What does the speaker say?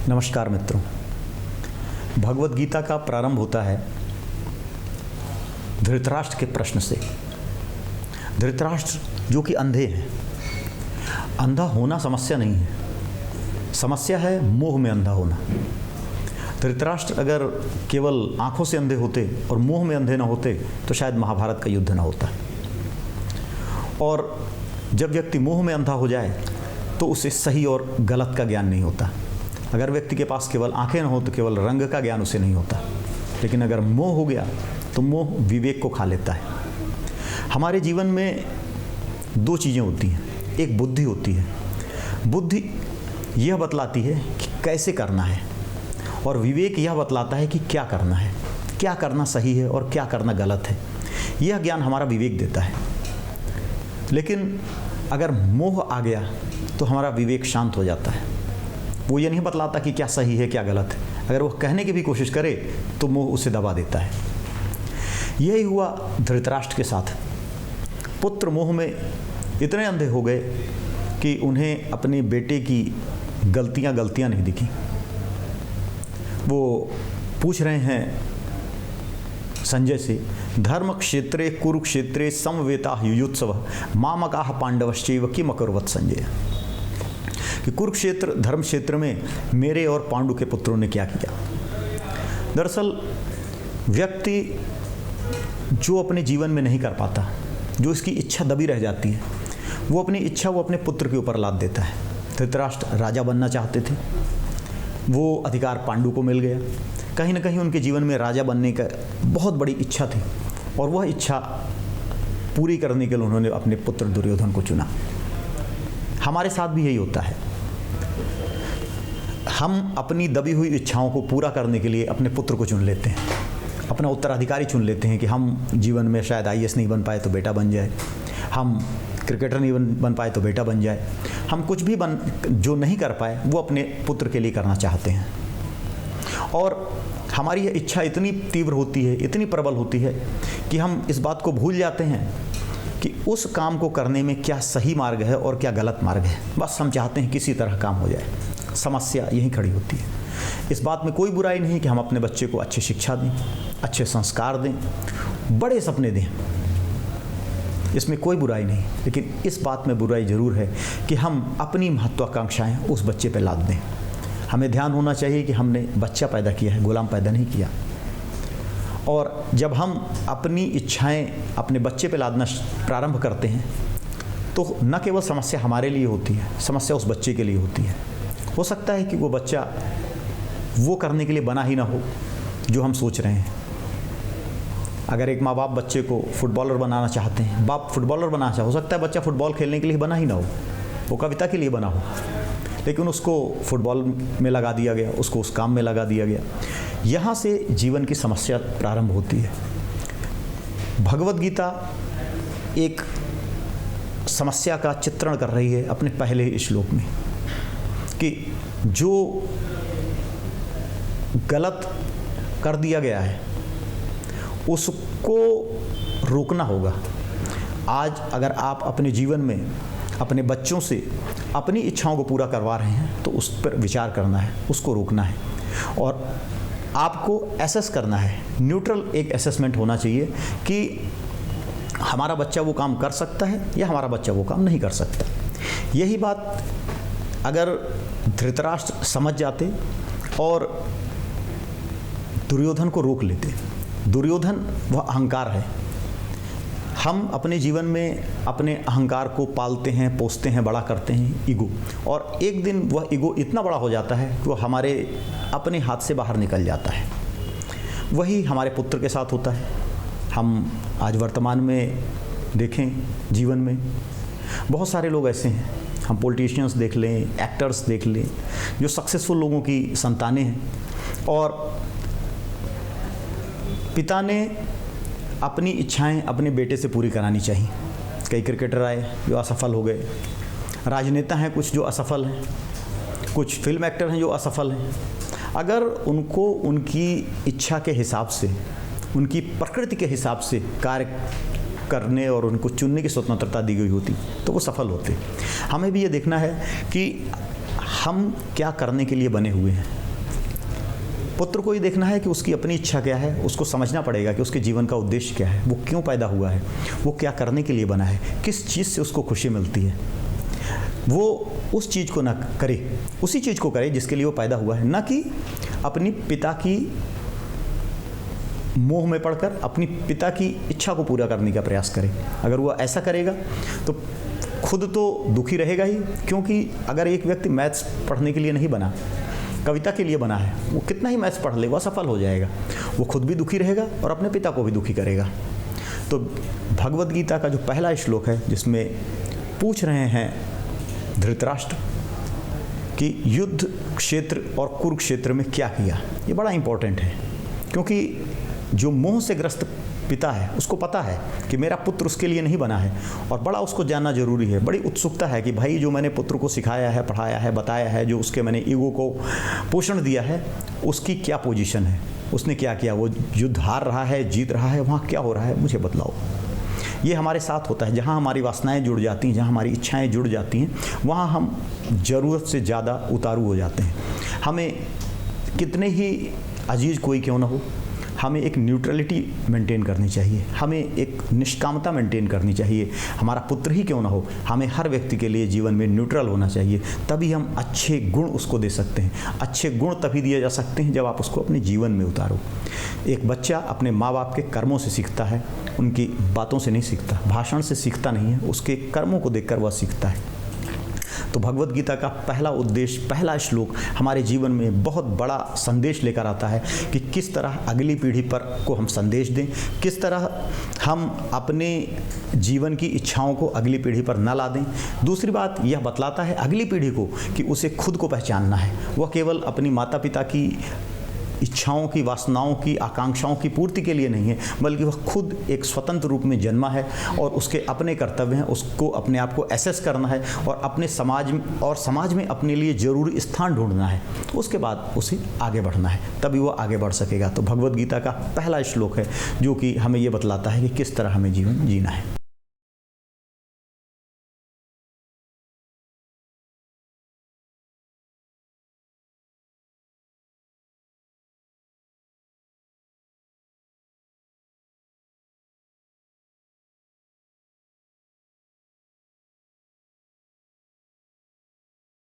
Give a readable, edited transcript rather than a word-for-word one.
नमस्कार मित्रों। भगवत गीता का प्रारंभ होता है धृतराष्ट्र के प्रश्न से। धृतराष्ट्र जो कि अंधे हैं। अंधा होना समस्या नहीं है, समस्या है मोह में अंधा होना। धृतराष्ट्र अगर केवल आंखों से अंधे होते और मोह में अंधे ना होते तो शायद महाभारत का युद्ध ना होता। और जब व्यक्ति मोह में अंधा हो जाए तो उसे सही और गलत का ज्ञान नहीं होता। अगर व्यक्ति के पास केवल आंखें न हो तो केवल रंग का ज्ञान उसे नहीं होता। लेकिन अगर मोह हो गया तो मोह विवेक को खा लेता है। हमारे जीवन में दो चीज़ें होती हैं, एक बुद्धि होती है। बुद्धि यह बतलाती है कि कैसे करना है, और विवेक यह बतलाता है कि क्या करना है, क्या करना सही है और क्या करना गलत है। यह ज्ञान हमारा विवेक देता है। लेकिन अगर मोह आ गया तो हमारा विवेक शांत हो जाता है। वो ये नहीं बतलाता कि क्या सही है क्या गलत है। अगर वो कहने की भी कोशिश करे तो मोह उसे दबा देता है। यही हुआ धृतराष्ट्र के साथ। पुत्र मोह में इतने अंधे हो गए कि उन्हें अपने बेटे की गलतियां नहीं दिखी। वो पूछ रहे हैं संजय से, धर्म क्षेत्रे कुरुक्षेत्रे समवेता युयुत्सव मामकाह पांडवश्चैव किम अकुर्वत संजय। कि कुरुक्षेत्र धर्म क्षेत्र में मेरे और पांडु के पुत्रों ने क्या किया। दरअसल व्यक्ति जो अपने जीवन में नहीं कर पाता, जो इसकी इच्छा दबी रह जाती है, वो अपनी इच्छा वो अपने पुत्र के ऊपर लाद देता है। धृतराष्ट्र राजा बनना चाहते थे, वो अधिकार पांडु को मिल गया। कहीं ना कहीं उनके जीवन में राजा बनने का बहुत बड़ी इच्छा थी, और वह इच्छा पूरी करने के लिए उन्होंने अपने पुत्र दुर्योधन को चुना। हमारे साथ भी यही होता है। हम अपनी दबी हुई इच्छाओं को पूरा करने के लिए अपने पुत्र को चुन लेते हैं, अपना उत्तराधिकारी चुन लेते हैं कि हम जीवन में शायद आईएएस नहीं बन पाए तो बेटा बन जाए, हम क्रिकेटर नहीं बन पाए तो बेटा बन जाए। हम कुछ भी जो नहीं कर पाए वो अपने पुत्र के लिए करना चाहते हैं। और हमारी यह इच्छा इतनी तीव्र होती है, इतनी प्रबल होती है कि हम इस बात को भूल जाते हैं कि उस काम को करने में क्या सही मार्ग है और क्या गलत मार्ग है। बस हम चाहते हैं किसी तरह काम हो जाए। समस्या यहीं खड़ी होती है। इस बात में कोई बुराई नहीं कि हम अपने बच्चे को अच्छी शिक्षा दें, अच्छे संस्कार दें, बड़े सपने दें, इसमें कोई बुराई नहीं। लेकिन इस बात में बुराई ज़रूर है कि हम अपनी महत्वाकांक्षाएं उस बच्चे पर लाद दें। हमें ध्यान होना चाहिए कि हमने बच्चा पैदा किया है, गुलाम पैदा नहीं किया। और जब हम अपनी इच्छाएं अपने बच्चे पे लादना प्रारंभ करते हैं तो न केवल समस्या हमारे लिए होती है, समस्या उस बच्चे के लिए होती है। हो सकता है कि वो बच्चा वो करने के लिए बना ही ना हो जो हम सोच रहे हैं। अगर एक माँ बाप बच्चे को फुटबॉलर बनाना चाहते हैं, बाप फुटबॉलर बनाना चाहे, हो सकता है बच्चा फुटबॉल खेलने के लिए बना ही ना हो, वो कविता के लिए बना हो, लेकिन उसको फुटबॉल में लगा दिया गया, उसको उस काम में लगा दिया गया। यहाँ से जीवन की समस्या प्रारंभ होती है। भगवत गीता एक समस्या का चित्रण कर रही है अपने पहले ही श्लोक में कि जो गलत कर दिया गया है उसको रोकना होगा। आज अगर आप अपने जीवन में अपने बच्चों से अपनी इच्छाओं को पूरा करवा रहे हैं तो उस पर विचार करना है, उसको रोकना है, और आपको एसेस करना है। न्यूट्रल एक असेसमेंट होना चाहिए कि हमारा बच्चा वो काम कर सकता है या हमारा बच्चा वो काम नहीं कर सकता। यही बात अगर धृतराष्ट्र समझ जाते और दुर्योधन को रोक लेते। दुर्योधन वह अहंकार है। हम अपने जीवन में अपने अहंकार को पालते हैं, पोसते हैं, बड़ा करते हैं, ईगो, और एक दिन वह ईगो इतना बड़ा हो जाता है कि वह हमारे अपने हाथ से बाहर निकल जाता है। वही हमारे पुत्र के साथ होता है। हम आज वर्तमान में देखें, जीवन में बहुत सारे लोग ऐसे हैं। हम पॉलिटिशियंस देख लें, एक्टर्स देख लें, जो सक्सेसफुल लोगों की संतानें हैं, और पिता ने अपनी इच्छाएं अपने बेटे से पूरी करानी चाहिए। कई क्रिकेटर आए जो असफल हो गए, राजनेता हैं कुछ जो असफल हैं, कुछ फिल्म एक्टर हैं जो असफल हैं। अगर उनको उनकी इच्छा के हिसाब से, उनकी प्रकृति के हिसाब से कार्य करने और उनको चुनने की स्वतंत्रता दी गई होती तो वो सफल होते। हमें भी ये देखना है कि हम क्या करने के लिए बने हुए हैं। पुत्र को ही देखना है कि उसकी अपनी इच्छा क्या है, उसको समझना पड़ेगा कि उसके जीवन का उद्देश्य क्या है, वो क्यों पैदा हुआ है, वो क्या करने के लिए बना है, किस चीज़ से उसको खुशी मिलती है। वो उस चीज़ को ना करे, उसी चीज़ को करे जिसके लिए वो पैदा हुआ है, ना कि अपनी पिता की मोह में पड़कर अपनी पिता की इच्छा को पूरा करने का प्रयास करे। अगर वो ऐसा करेगा तो खुद तो दुखी रहेगा ही, क्योंकि अगर एक व्यक्ति मैथ्स पढ़ने के लिए नहीं बना, कविता के लिए बना है, वो कितना ही मैथ्स पढ़ ले वो सफल हो जाएगा, वो खुद भी दुखी रहेगा और अपने पिता को भी दुखी करेगा। तो भगवद गीता का जो पहला श्लोक है जिसमें पूछ रहे हैं धृतराष्ट्र कि युद्ध क्षेत्र और कुरुक्षेत्र में क्या किया, ये बड़ा इंपॉर्टेंट है, क्योंकि जो मोह से ग्रस्त पिता है उसको पता है कि मेरा पुत्र उसके लिए नहीं बना है, और बड़ा उसको जानना जरूरी है। बड़ी उत्सुकता है कि भाई जो मैंने पुत्र को सिखाया है, पढ़ाया है, बताया है, जो उसके मैंने ईगो को पोषण दिया है, उसकी क्या पोजीशन है, उसने क्या किया, वो युद्ध हार रहा है, जीत रहा है, वहाँ क्या हो रहा है, मुझे बतलाओ। ये हमारे साथ होता है, जहाँ हमारी वासनाएं जुड़ जाती हैं, जहाँ हमारी इच्छाएं जुड़ जाती हैं, वहाँ हम ज़रूरत से ज़्यादा उतारू हो जाते हैं। हमें कितने ही अजीज कोई क्यों ना हो, हमें एक न्यूट्रलिटी मेंटेन करनी चाहिए, हमें एक निष्कामता मेंटेन करनी चाहिए। हमारा पुत्र ही क्यों ना हो, हमें हर व्यक्ति के लिए जीवन में न्यूट्रल होना चाहिए, तभी हम अच्छे गुण उसको दे सकते हैं। अच्छे गुण तभी दिए जा सकते हैं जब आप उसको अपने जीवन में उतारो। एक बच्चा अपने माँ बाप के कर्मों से सीखता है, उनकी बातों से नहीं सीखता, भाषण से सीखता नहीं है, उसके कर्मों को देखकर वह सीखता है। तो भगवद गीता का पहला उद्देश्य, पहला श्लोक हमारे जीवन में बहुत बड़ा संदेश लेकर आता है कि किस तरह अगली पीढ़ी पर को हम संदेश दें, किस तरह हम अपने जीवन की इच्छाओं को अगली पीढ़ी पर न ला दें। दूसरी बात यह बतलाता है अगली पीढ़ी को कि उसे खुद को पहचानना है, वह केवल अपनी माता पिता की इच्छाओं की, वासनाओं की, आकांक्षाओं की पूर्ति के लिए नहीं है, बल्कि वह खुद एक स्वतंत्र रूप में जन्मा है और उसके अपने कर्तव्य हैं, उसको अपने आप को एसेस करना है और अपने समाज में अपने लिए जरूरी स्थान ढूंढना है। उसके बाद उसे आगे बढ़ना है, तभी वह आगे बढ़ सकेगा। तो भगवद गीता का पहला श्लोक है जो कि हमें ये बतलाता है कि किस तरह हमें जीवन जीना है।